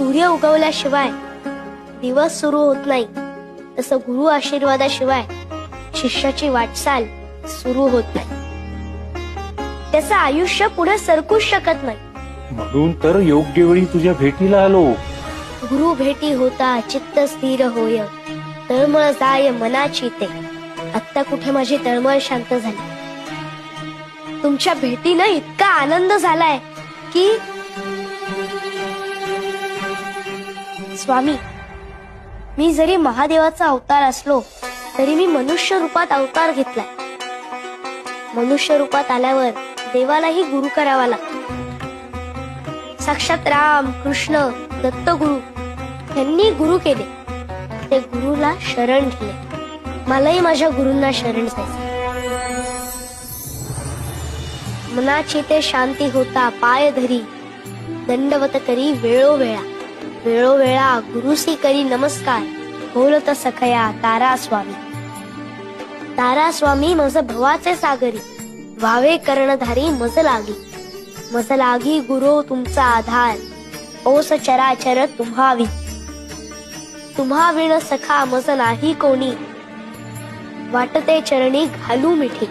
सूर्य उगवल्याशिवाय दिवस सुरू होत नाही, तसं गुरु आशीर्वादाशिवाय शिष्याची वाटचाल सुरू होत नाही. त्याचं आयुष्य पुढे सरकूच शकत नाही. म्हणून तर योग्य वेळी तुझ्या भेटीला आलो. गुरु भेटी होता चित्त स्थिर होय, तळमळ जाय मनाची ते. आत्ता कुठे माझी तळमळ शांत झाली. तुमच्या भेटीनं इतका आनंद झालाय की स्वामी, मी जरी महादेवाचा अवतार असलो तरी मी मनुष्य रूपात अवतार घेतलाय. मनुष्य रूपात आल्यावर देवालाही गुरु करावा लागतो. साक्षात राम कृष्ण दत्तगुरु यांनी गुरु केले. ते गुरुला शरण गेले. मलाही माझ्या गुरूंना शरण जायचं. मनाची ते शांती होता पाय धरी, दंडवत करी वेळोवेळा. वेळोवेळा गुरुसी करी नमस्कार, बोलत सखया तारा स्वामी. तारा स्वामी मज भवाचे सागरी, व्हावे कर्णधारी मज लागी. मज लागी गुरु तुमचा आधार, ओस चराचर तुम्हावी. तुम्हा विण सखा मज नाही कोणी, वाटते चरणी घालू मिठी.